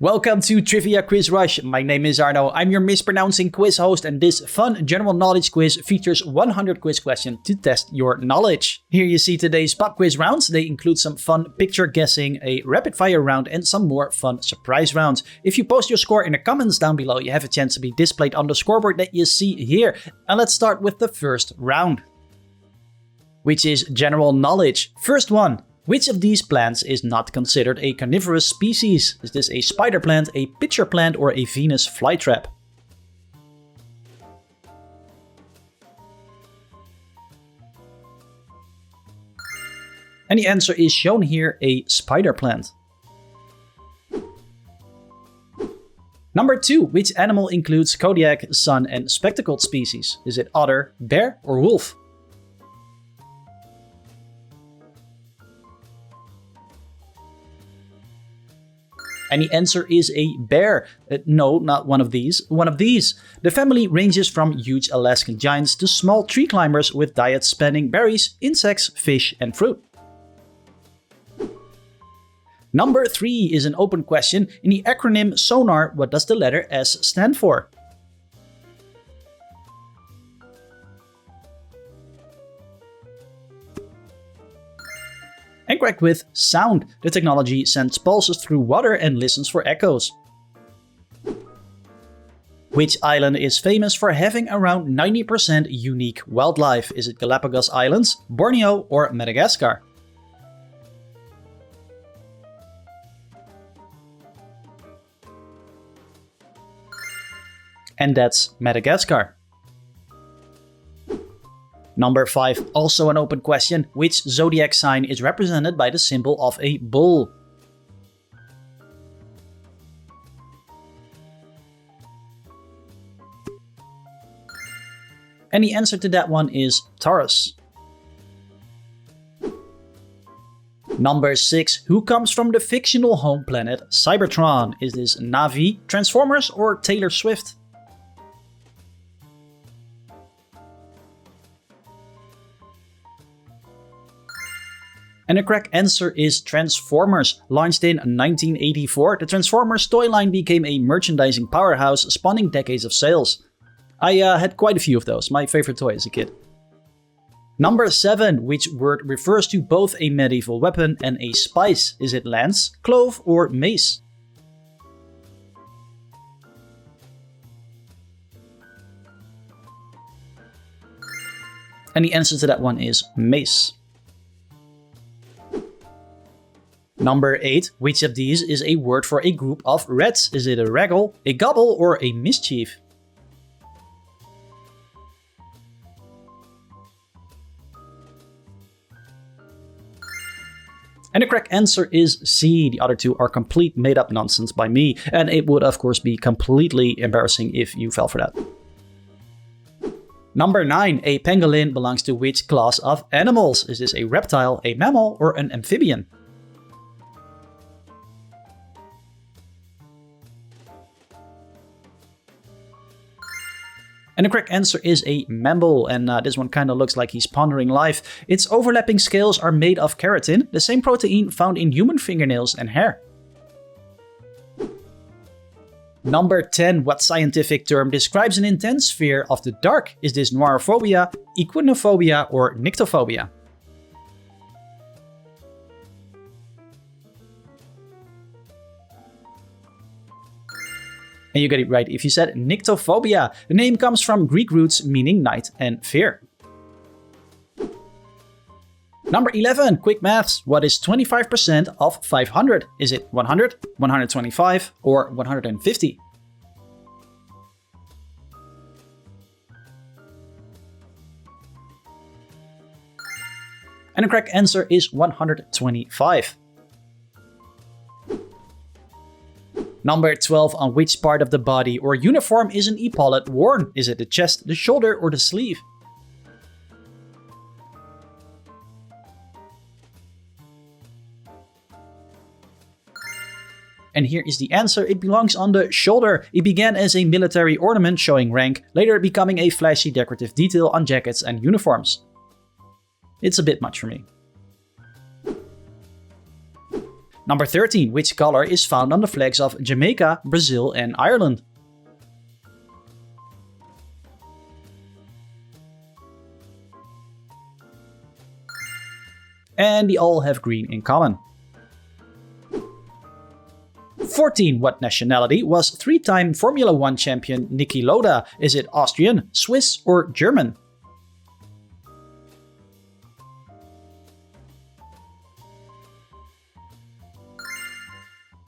Welcome to Trivia Quiz Rush. My name is Arno. I'm your mispronouncing quiz host, and this fun general knowledge quiz features 100 quiz questions to test your knowledge. Here you see today's pop quiz rounds. They include some fun picture guessing, a rapid fire round, and some more fun surprise rounds. If you post your score in the comments down below, you have a chance to be displayed on the scoreboard that you see here. And let's start with the first round, which is general knowledge. First one. Which of these plants is not considered a carnivorous species? Is this a spider plant, a pitcher plant, or a Venus flytrap? And the answer is shown here, a spider plant. Number 2. Which animal includes Kodiak, sun, and spectacled species? Is it otter, bear, or wolf? And the answer is a bear. No, not one of these. One of these. The family ranges from huge Alaskan giants to small tree climbers with diets spanning berries, insects, fish, and fruit. Number 3 is an open question. In the acronym SONAR, what does the letter S stand for? And correct with sound. The technology sends pulses through water and listens for echoes. Which island is famous for having around 90% unique wildlife? Is it Galapagos Islands, Borneo, or Madagascar? And that's Madagascar. Number 5, also an open question. Which zodiac sign is represented by the symbol of a bull? And the answer to that one is Taurus. Number 6, who comes from the fictional home planet Cybertron? Is this Na'vi, Transformers, or Taylor Swift? And the correct answer is Transformers. Launched in 1984, the Transformers toy line became a merchandising powerhouse, spawning decades of sales. I had quite a few of those, my favorite toy as a kid. Number 7, which word refers to both a medieval weapon and a spice? Is it lance, clove, or mace? And the answer to that one is mace. Number 8. Which of these is a word for a group of rats? Is it a raggle, a gobble, or a mischief? And the correct answer is C. The other two are complete made-up nonsense by me, and it would of course be completely embarrassing if you fell for that. Number 9. A pangolin belongs to which class of animals? Is this a reptile, a mammal, or an amphibian? And the correct answer is a mammal, and this one kind of looks like he's pondering life. Its overlapping scales are made of keratin, the same protein found in human fingernails and hair. Number 10. What scientific term describes an intense fear of the dark? Is this noirphobia, equinophobia, or nyctophobia? And you get it right if you said nyctophobia. The name comes from Greek roots meaning night and fear. Number 11, quick maths. What is 25% of 500? Is it 100, 125, or 150? And the correct answer is 125. Number 12, on which part of the body or uniform is an epaulet worn? Is it the chest, the shoulder, or the sleeve? And here is the answer. It belongs on the shoulder. It began as a military ornament showing rank, later becoming a flashy decorative detail on jackets and uniforms. It's a bit much for me. Number 13. Which color is found on the flags of Jamaica, Brazil and Ireland? And they all have green in common. 14. What nationality was 3-time Formula 1 champion Niki Lauda? Is it Austrian, Swiss or German?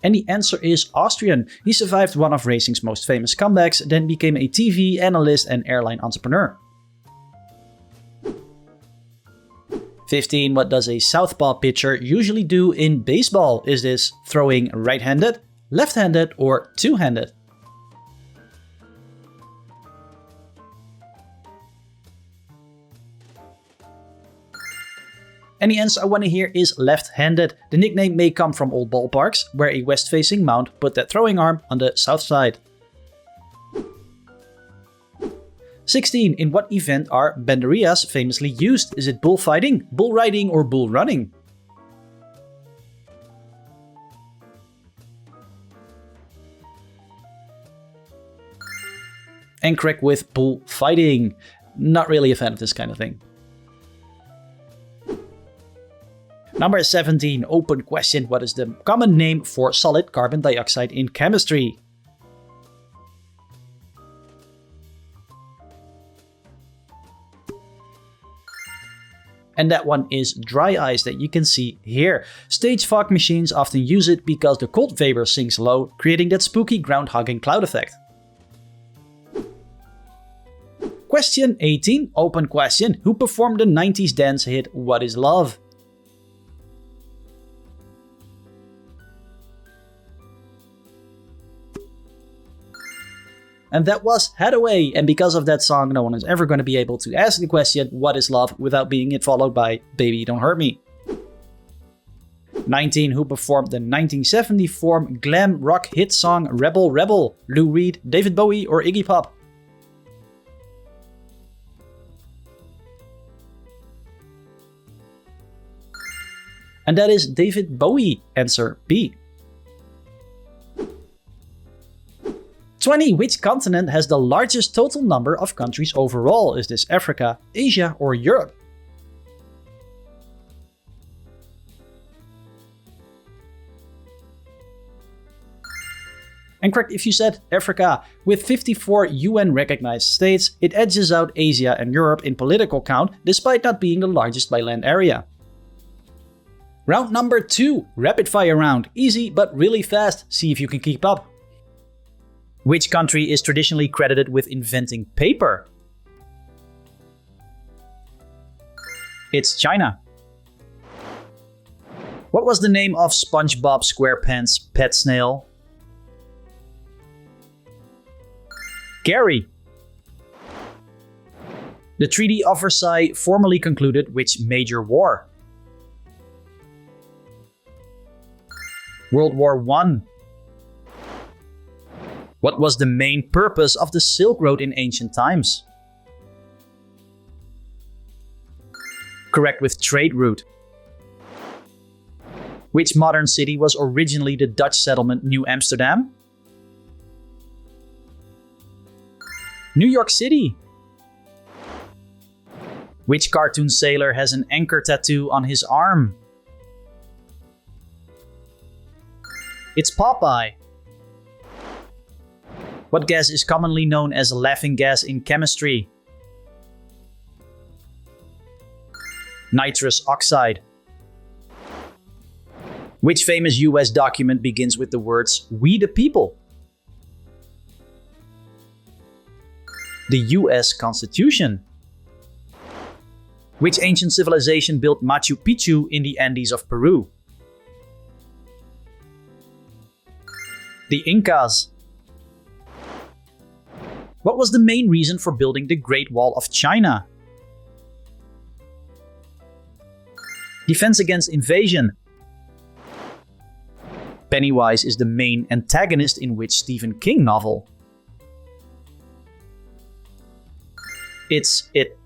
And the answer is Austrian. He survived one of racing's most famous comebacks, then became a TV analyst and airline entrepreneur. 15. What does a southpaw pitcher usually do in baseball? Is this throwing right-handed, left-handed or two-handed? And the answer I want to hear is left-handed. The nickname may come from old ballparks, where a west-facing mound put that throwing arm on the south side. 16. In what event are banderillas famously used? Is it bullfighting, bull riding or bull running? And correct with bullfighting. Not really a fan of this kind of thing. Number 17. Open question. What is the common name for solid carbon dioxide in chemistry? And that one is dry ice that you can see here. Stage fog machines often use it because the cold vapor sinks low, creating that spooky ground-hogging cloud effect. Question 18, open question. Who performed the 90s dance hit What Is Love? And that was Hathaway, and because of that song, no one is ever going to be able to ask the question, what is love, without being it followed by, baby don't hurt me. 19, who performed the 1974 glam rock hit song Rebel Rebel, Lou Reed, David Bowie or Iggy Pop? And that is David Bowie, answer B. 20. Which continent has the largest total number of countries overall? Is this Africa, Asia or Europe? And correct if you said Africa. With 54 UN recognized states, it edges out Asia and Europe in political count, despite not being the largest by land area. Round number 2, rapid fire round. Easy but really fast. See if you can keep up. Which country is traditionally credited with inventing paper? It's China. What was the name of SpongeBob SquarePants' pet snail? Gary. The Treaty of Versailles formally concluded which major war? World War I. What was the main purpose of the Silk Road in ancient times? Correct with trade route. Which modern city was originally the Dutch settlement New Amsterdam? New York City. Which cartoon sailor has an anchor tattoo on his arm? It's Popeye. What gas is commonly known as a laughing gas in chemistry? Nitrous oxide. Which famous US document begins with the words, "We the people"? The US Constitution. Which ancient civilization built Machu Picchu in the Andes of Peru? The Incas. What was the main reason for building the Great Wall of China? Defense against invasion. Pennywise is the main antagonist in which Stephen King novel? It's It.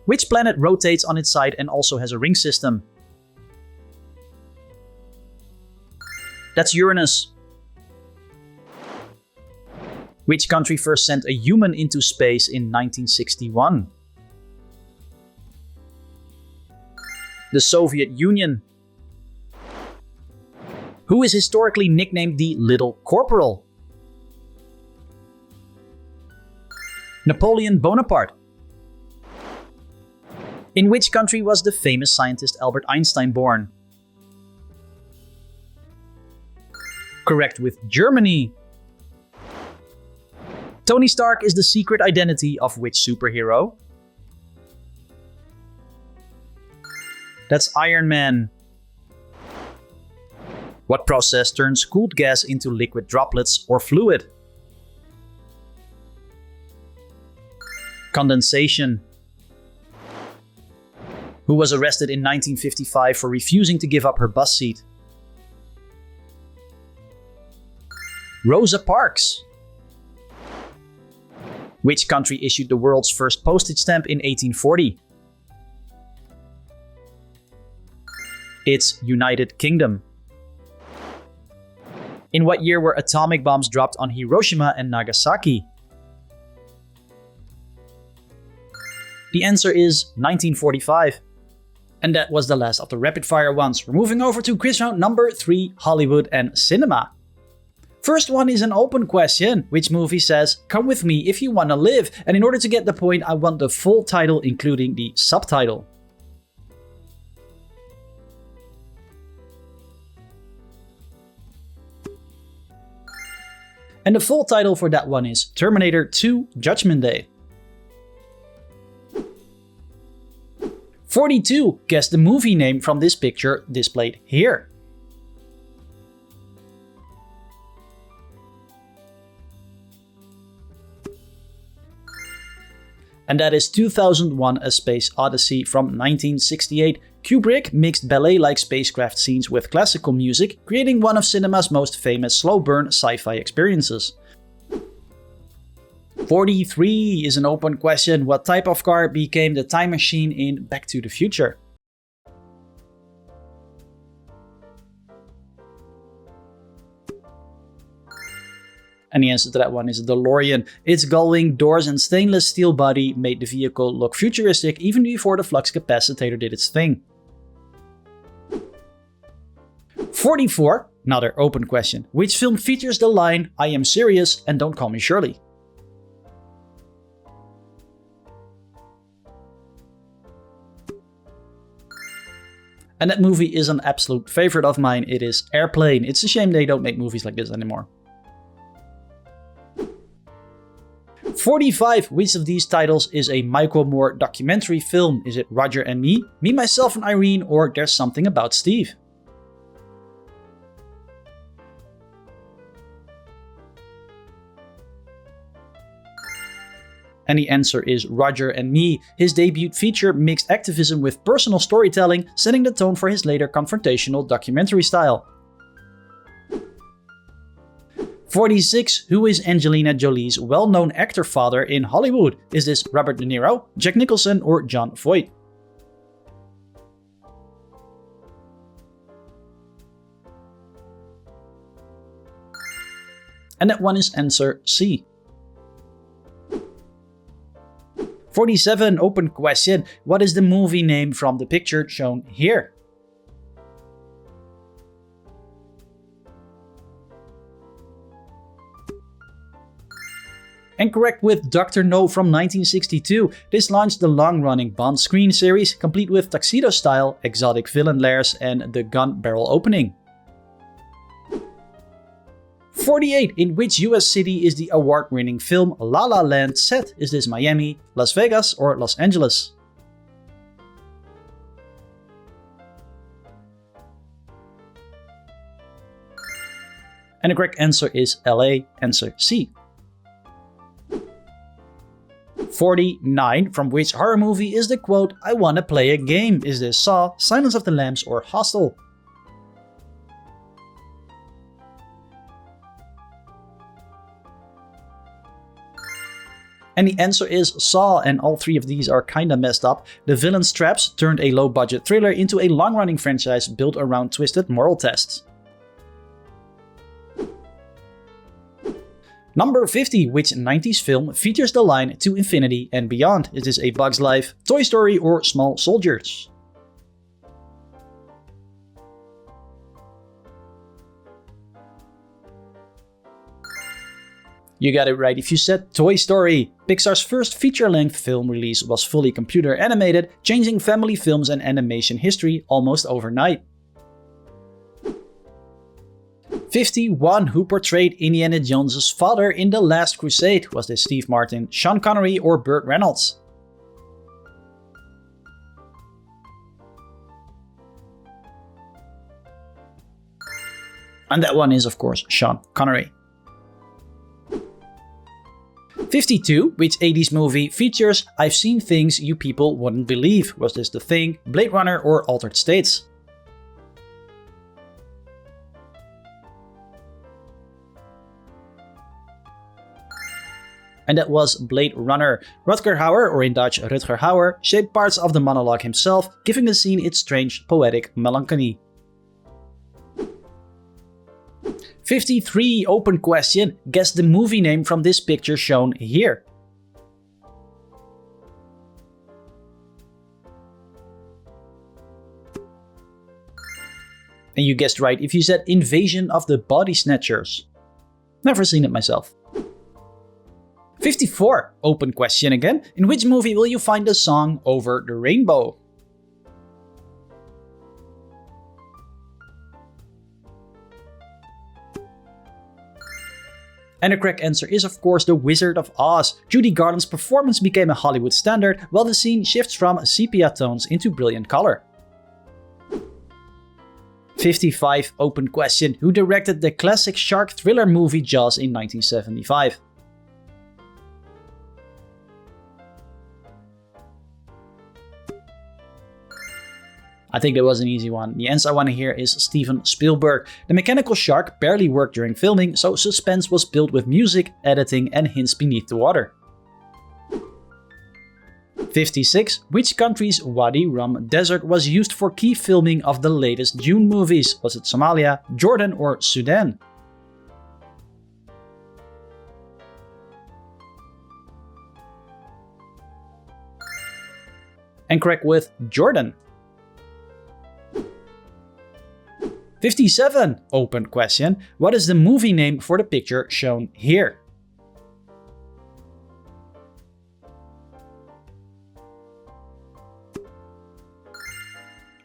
Which planet rotates on its side and also has a ring system? That's Uranus. Which country first sent a human into space in 1961? The Soviet Union. Who is historically nicknamed the Little Corporal? Napoleon Bonaparte. In which country was the famous scientist Albert Einstein born? Correct, with Germany. Tony Stark is the secret identity of which superhero? That's Iron Man. What process turns cooled gas into liquid droplets or fluid? Condensation. Who was arrested in 1955 for refusing to give up her bus seat? Rosa Parks. Which country issued the world's first postage stamp in 1840? It's United Kingdom. In what year were atomic bombs dropped on Hiroshima and Nagasaki? The answer is 1945. And that was the last of the rapid fire ones. We're moving over to quiz round number 3, Hollywood and cinema. First one is an open question. Which movie says, "Come with me if you wanna live"? And in order to get the point, I want the full title including the subtitle. And the full title for that one is Terminator 2: Judgment Day. 42. Guess the movie name from this picture displayed here. And that is 2001: A Space Odyssey from 1968. Kubrick mixed ballet-like spacecraft scenes with classical music, creating one of cinema's most famous slow-burn sci-fi experiences. 43 is an open question. What type of car became the time machine in Back to the Future? And the answer to that one is a DeLorean. Its gull-wing doors and stainless steel body made the vehicle look futuristic even before the flux capacitor did its thing. 44, another open question. Which film features the line, "I am serious and don't call me Shirley"? And that movie is an absolute favorite of mine. It is Airplane. It's a shame they don't make movies like this anymore. 45. Which of these titles is a Michael Moore documentary film? Is it Roger and Me, Me, Myself and Irene, or There's Something About Steve? And the answer is Roger and Me. His debut feature mixed activism with personal storytelling, setting the tone for his later confrontational documentary style. 46. Who is Angelina Jolie's well-known actor father in Hollywood? Is this Robert De Niro, Jack Nicholson, or Jon Voight? And that one is answer C. 47. Open question. What is the movie name from the picture shown here? And correct with Dr. No from 1962. This launched the long-running Bond screen series, complete with tuxedo style, exotic villain lairs, and the gun barrel opening. 48. In which US city is the award-winning film La La Land set? Is this Miami, Las Vegas, or Los Angeles? And the correct answer is LA, answer C. 49. From which horror movie is the quote, "I wanna play a game"? Is this Saw, Silence of the Lambs, or Hostel? And the answer is Saw, and all three of these are kinda messed up. The villain's traps turned a low-budget thriller into a long-running franchise built around twisted moral tests. Number 50. Which 90s film features the line "To Infinity and Beyond"? Is this A Bug's Life, Toy Story, or Small Soldiers? You got it right if you said Toy Story. Pixar's first feature-length film release was fully computer animated, changing family films and animation history almost overnight. 51. Who portrayed Indiana Jones' father in The Last Crusade? Was this Steve Martin, Sean Connery, or Burt Reynolds? And that one is, of course, Sean Connery. 52. Which 80s movie features "I've seen things you people wouldn't believe"? Was this The Thing, Blade Runner, or Altered States? And that was Blade Runner. Rutger Hauer, or in Dutch Rutger Hauer, shaped parts of the monologue himself, giving the scene its strange, poetic melancholy. 53. Open question. Guess the movie name from this picture shown here. And you guessed right if you said Invasion of the Body Snatchers. Never seen it myself. 54. Open question again. In which movie will you find the song "Over the Rainbow"? And the correct answer is, of course, The Wizard of Oz. Judy Garland's performance became a Hollywood standard, while the scene shifts from sepia tones into brilliant color. 55. Open question. Who directed the classic shark thriller movie Jaws in 1975? I think that was an easy one. The answer I want to hear is Steven Spielberg. The mechanical shark barely worked during filming, so suspense was built with music, editing, and hints beneath the water. 56. Which country's Wadi Rum Desert was used for key filming of the latest Dune movies? Was it Somalia, Jordan, or Sudan? And correct with Jordan. 57. Open question. What is the movie name for the picture shown here?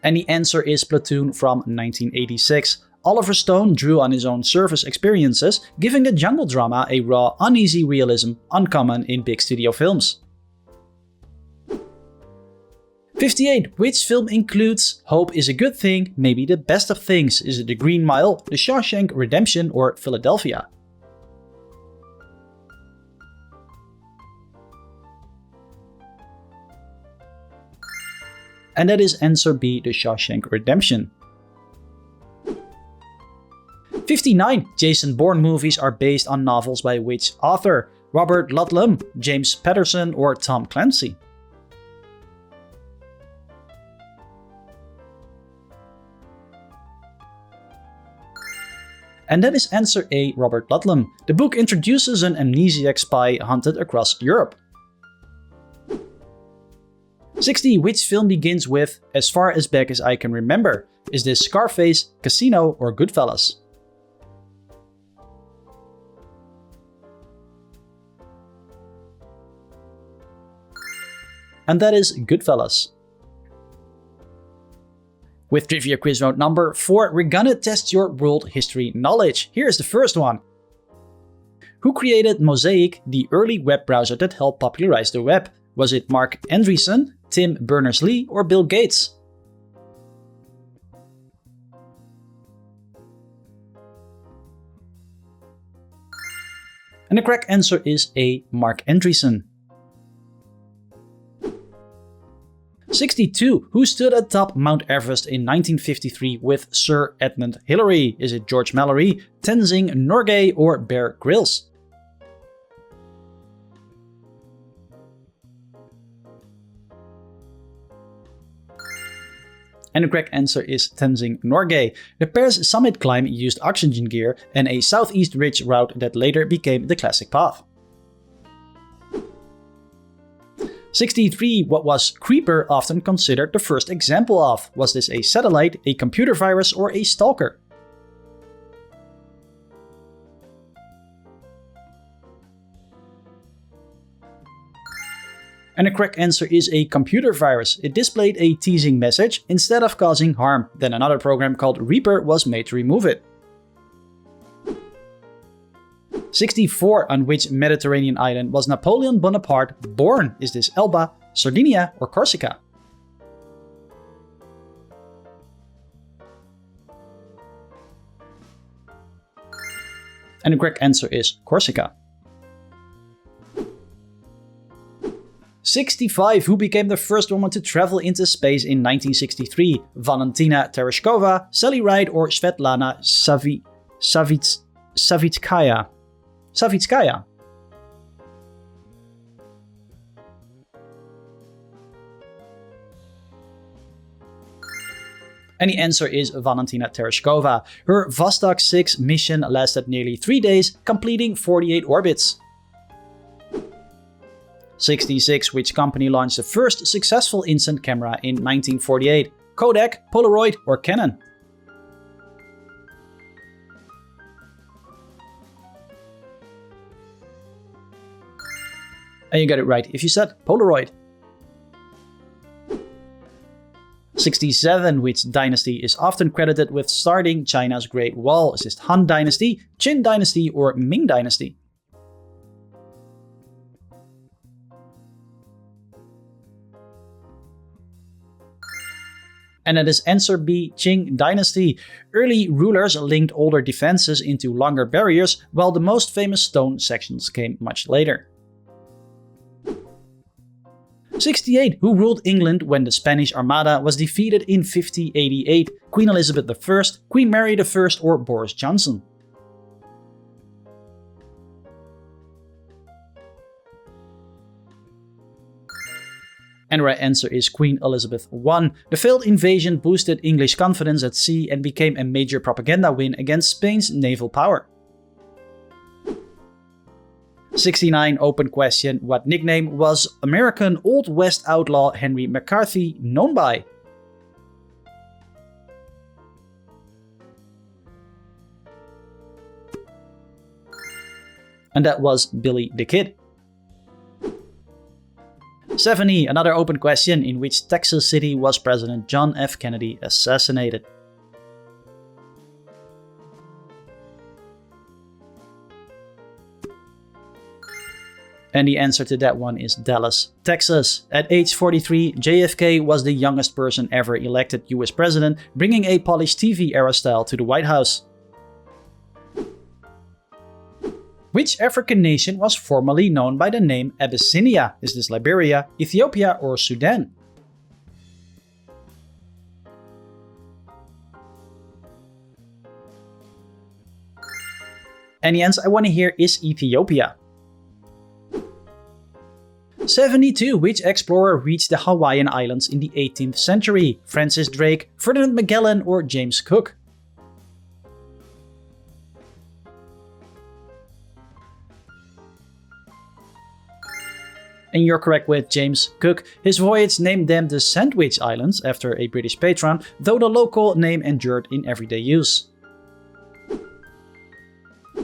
And the answer is Platoon from 1986. Oliver Stone drew on his own service experiences, giving the jungle drama a raw, uneasy realism uncommon in big studio films. 58. Which film includes "Hope is a Good Thing, Maybe the Best of Things"? Is it The Green Mile, The Shawshank Redemption, or Philadelphia? And that is answer B, The Shawshank Redemption. 59. Jason Bourne movies are based on novels by which author? Robert Ludlum, James Patterson, or Tom Clancy? And that is answer A, Robert Ludlum. The book introduces an amnesiac spy hunted across Europe. 60. Which film begins with "As far as back as I can remember"? Is this Scarface, Casino, or Goodfellas? And that is Goodfellas. With trivia quiz round number 4, we're gonna test your world history knowledge. Here's the first one. Who created Mosaic, the early web browser that helped popularize the web? Was it Mark Andreessen, Tim Berners-Lee, or Bill Gates? And the correct answer is A, Mark Andreessen. 62. Who stood atop Mount Everest in 1953 with Sir Edmund Hillary? Is it George Mallory, Tenzing Norgay, or Bear Grylls? And the correct answer is Tenzing Norgay. The pair's summit climb used oxygen gear and a southeast ridge route that later became the classic path. 63. What was Creeper often considered the first example of? Was this a satellite, a computer virus, or a stalker? And the correct answer is a computer virus. It displayed a teasing message instead of causing harm. Then another program called Reaper was made to remove it. 64. On which Mediterranean island was Napoleon Bonaparte born? Is this Elba, Sardinia, or Corsica? And the correct answer is Corsica. 65. Who became the first woman to travel into space in 1963? Valentina Tereshkova, Sally Ride, or Svetlana Savitskaya? And the answer is Valentina Tereshkova. Her Vostok 6 mission lasted nearly 3 days, completing 48 orbits. 66. Which company launched the first successful instant camera in 1948? Kodak, Polaroid, or Canon? And you got it right if you said Polaroid. 67. Which dynasty is often credited with starting China's Great Wall? Is this Han Dynasty, Qin Dynasty, or Ming Dynasty? And that is answer B, Qing Dynasty. Early rulers linked older defenses into longer barriers, while the most famous stone sections came much later. 68. Who ruled England when the Spanish Armada was defeated in 1588? Queen Elizabeth I, Queen Mary I, or Boris Johnson? And the right answer is Queen Elizabeth I. The failed invasion boosted English confidence at sea and became a major propaganda win against Spain's naval power. 69. Open question. What nickname was American Old West outlaw Henry McCarthy known by? And that was Billy the Kid. 70. Another open question. In which Texas city was President John F. Kennedy assassinated? And the answer to that one is Dallas, Texas. At age 43, JFK was the youngest person ever elected US president, bringing a polished TV era style to the White House. Which African nation was formerly known by the name Abyssinia? Is this Liberia, Ethiopia, or Sudan? And the answer I want to hear is Ethiopia. 72. Which explorer reached the Hawaiian Islands in the 18th century? Francis Drake, Ferdinand Magellan, or James Cook? And you're correct with James Cook. His voyage named them the Sandwich Islands after a British patron, though the local name endured in everyday use.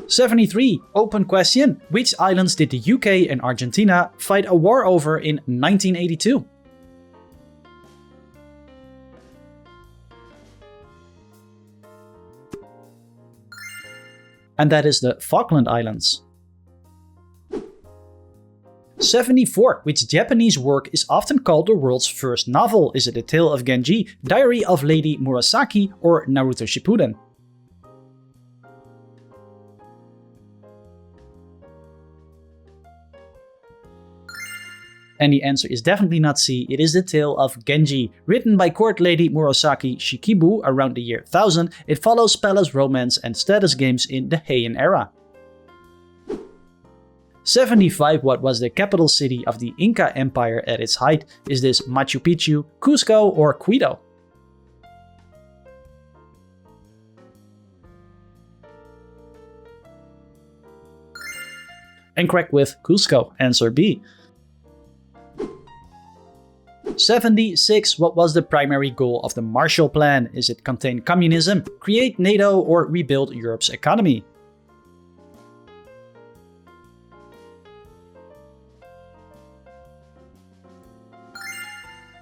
73. Open question. Which islands did the UK and Argentina fight a war over in 1982? And that is the Falkland Islands. 74. Which Japanese work is often called the world's first novel? Is it The Tale of Genji, Diary of Lady Murasaki, or Naruto Shippuden? And the answer is definitely not C, it is The Tale of Genji. Written by court lady Murasaki Shikibu around the year 1000, it follows palace romance and status games in the Heian era. 75. What was the capital city of the Inca Empire at its height? Is this Machu Picchu, Cusco, or Quito? Incorrect with Cusco, answer B. 76. What was the primary goal of the Marshall Plan? Is it contain communism, create NATO, or rebuild Europe's economy?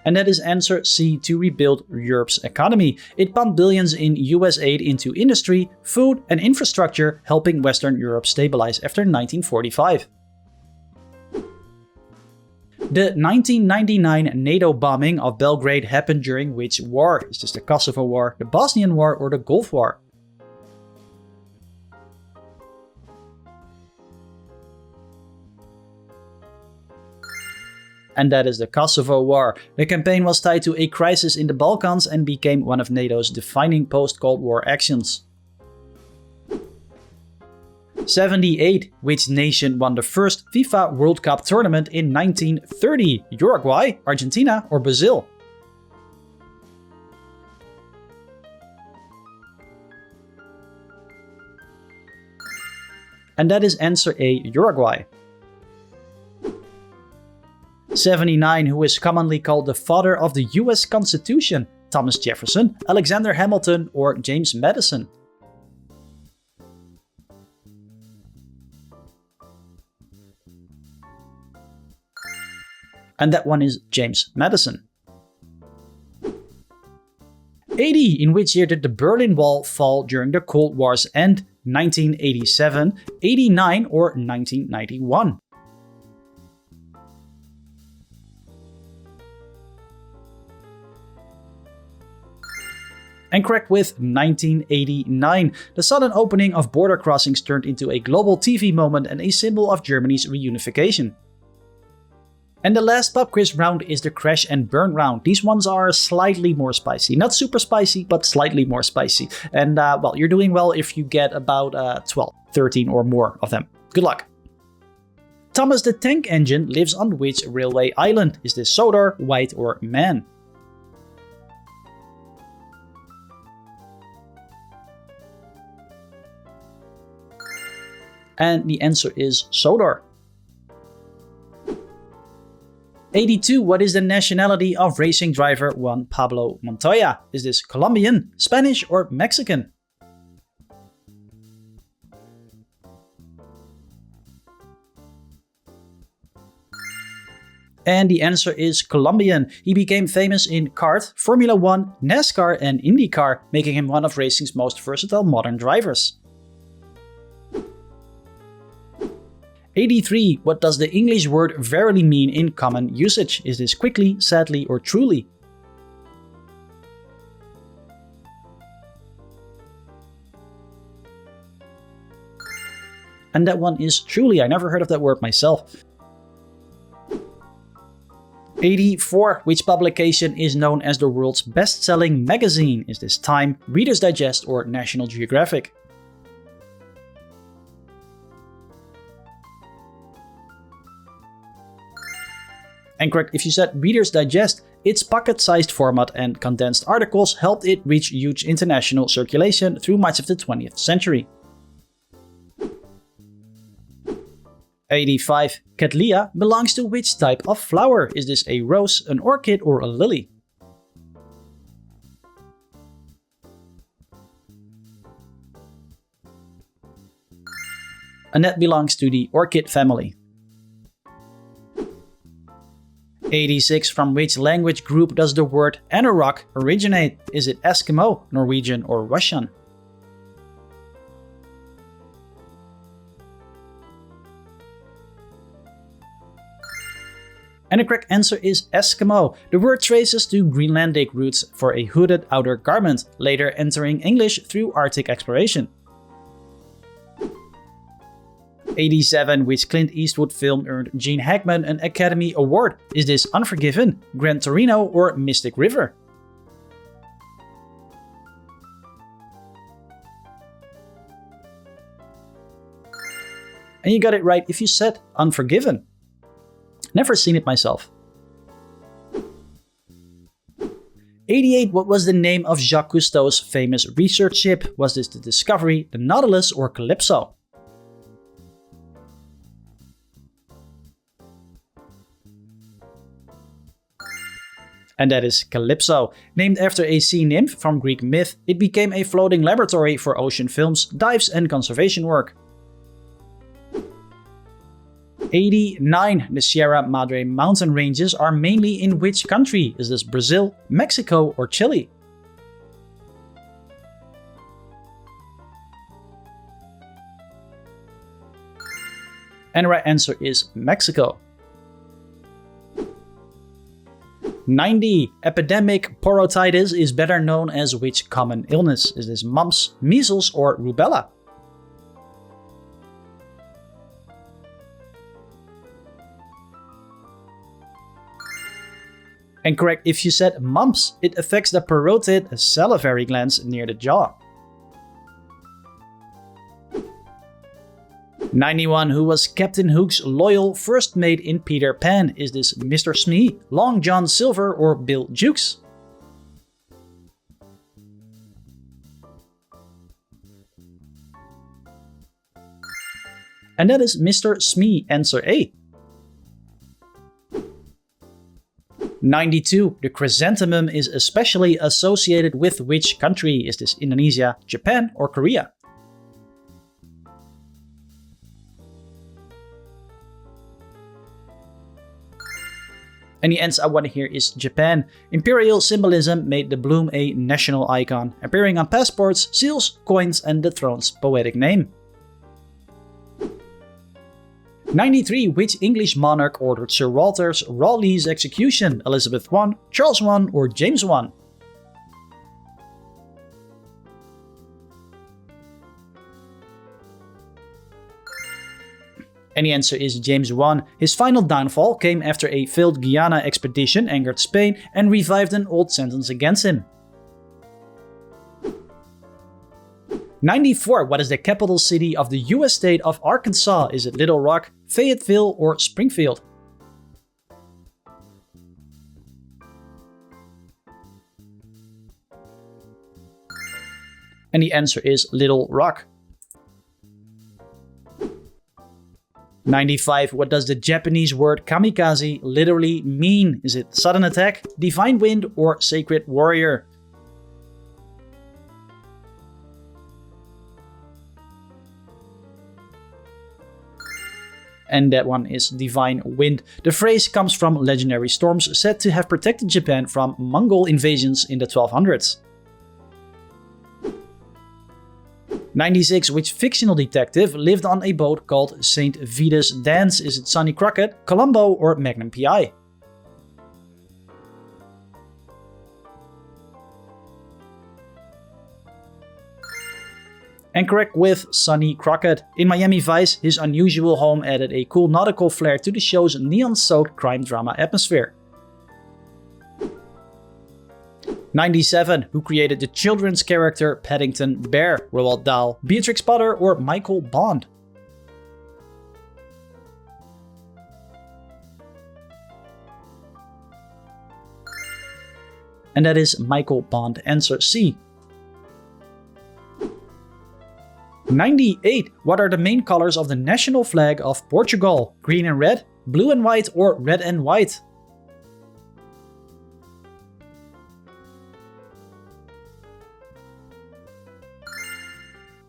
And that is answer C, to rebuild Europe's economy. It pumped billions in US aid into industry, food, and infrastructure, helping Western Europe stabilize after 1945. The 1999 NATO bombing of Belgrade happened during which war? Is this the Kosovo War, the Bosnian War, or the Gulf War? And that is the Kosovo War. The campaign was tied to a crisis in the Balkans and became one of NATO's defining post-Cold War actions. 78. Which nation won the first FIFA World Cup tournament in 1930? Uruguay, Argentina, or Brazil? And that is answer A, Uruguay. 79. Who is commonly called the father of the US Constitution? Thomas Jefferson, Alexander Hamilton, or James Madison? And that one is James Madison. 80. In which year did the Berlin Wall fall during the Cold War's end? 1987, 89, or 1991? And correct with 1989. The sudden opening of border crossings turned into a global TV moment and a symbol of Germany's reunification. And the last pub quiz round is the crash and burn round. These ones are slightly more spicy. Not super spicy, but slightly more spicy. And well, you're doing well if you get about 12, 13 or more of them. Good luck. Thomas the Tank Engine lives on which railway island? Is this Sodor, White, or Man? And the answer is Sodor. 82. What is the nationality of racing driver Juan Pablo Montoya? Is this Colombian, Spanish, or Mexican? And the answer is Colombian. He became famous in kart, Formula 1, NASCAR, and IndyCar, making him one of racing's most versatile modern drivers. 83. What does the English word verily mean in common usage? Is this quickly, sadly, or truly? And that one is truly. I never heard of that word myself. 84. Which publication is known as the world's best-selling magazine? Is this Time, Reader's Digest, or National Geographic? And correct if you said Reader's Digest. Its pocket-sized format and condensed articles helped it reach huge international circulation through much of the 20th century. 85. Cattleya belongs to which type of flower? Is this a rose, an orchid, or a lily? And that belongs to the orchid family. 86. From which language group does the word anorak originate? Is it Eskimo, Norwegian, or Russian? And the correct answer is Eskimo. The word traces to Greenlandic roots for a hooded outer garment, later entering English through Arctic exploration. 87. Which Clint Eastwood film earned Gene Hackman an Academy Award? Is this Unforgiven, Gran Torino, or Mystic River? And you got it right if you said Unforgiven. Never seen it myself. 88. What was the name of Jacques Cousteau's famous research ship? Was this the Discovery, the Nautilus, or Calypso? And that is Calypso. Named after a sea nymph from Greek myth, it became a floating laboratory for ocean films, dives and conservation work. 89. The Sierra Madre mountain ranges are mainly in which country? Is this Brazil, Mexico or Chile? And the right answer is Mexico. 90. Epidemic porotitis is better known as which common illness? Is this mumps, measles or rubella? And correct if you said mumps, it affects the parotid salivary glands near the jaw. 91. Who was Captain Hook's loyal first mate in Peter Pan? Is this Mr. Smee, Long John Silver or Bill Jukes? And that is Mr. Smee, answer A. 92. The chrysanthemum is especially associated with which country? Is this Indonesia, Japan or Korea? And the answer I want to hear is Japan. Imperial symbolism made the bloom a national icon, appearing on passports, seals, coins, and the throne's poetic name. 93. Which English monarch ordered Sir Walter Raleigh's execution? Elizabeth I, Charles I, or James I? And the answer is James I. His final downfall came after a failed Guyana expedition angered Spain and revived an old sentence against him. 94. What is the capital city of the US state of Arkansas? Is it Little Rock, Fayetteville, or Springfield? And the answer is Little Rock. 95. What does the Japanese word kamikaze literally mean? Is it sudden attack, divine wind, or sacred warrior? And that one is divine wind. The phrase comes from legendary storms said to have protected Japan from Mongol invasions in the 1200s. 96. Which fictional detective lived on a boat called St. Vitus Dance? Is it Sonny Crockett, Columbo, or Magnum P.I.? And correct with Sonny Crockett. In Miami Vice, his unusual home added a cool nautical flair to the show's neon-soaked crime drama atmosphere. 97. Who created the children's character Paddington Bear? Roald Dahl, Beatrix Potter, or Michael Bond? And that is Michael Bond, answer C. 98. What are the main colors of the national flag of Portugal? Green and red, blue and white, or red and white?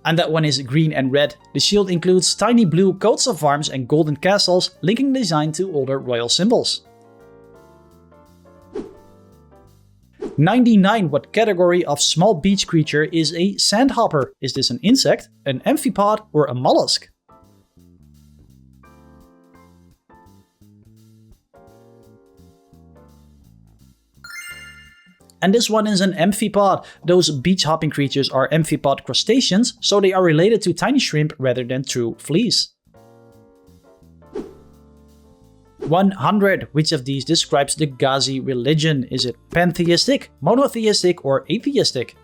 And that one is green and red. The shield includes tiny blue coats of arms and golden castles, linking the design to older royal symbols. 99. What category of small beach creature is a sandhopper? Is this an insect, an amphipod, or a mollusk? And this one is an amphipod. Those beach-hopping creatures are amphipod crustaceans, so they are related to tiny shrimp rather than true fleas. 100. Which of these describes the Ghazi religion? Is it pantheistic, monotheistic, or atheistic?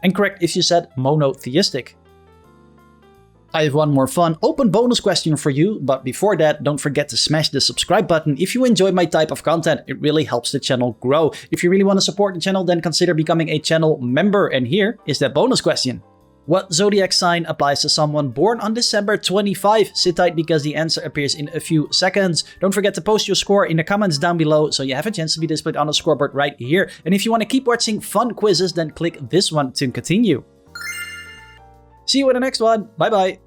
And correct if you said monotheistic. I have one more fun open bonus question for you, but before that, don't forget to smash the subscribe button if you enjoy my type of content. It really helps the channel grow. If you really want to support the channel, then consider becoming a channel member. And here is that bonus question. What zodiac sign applies to someone born on December 25? Sit tight because the answer appears in a few seconds. Don't forget to post your score in the comments down below so you have a chance to be displayed on the scoreboard right here. And if you want to keep watching fun quizzes, then click this one to continue. See you in the next one. Bye bye.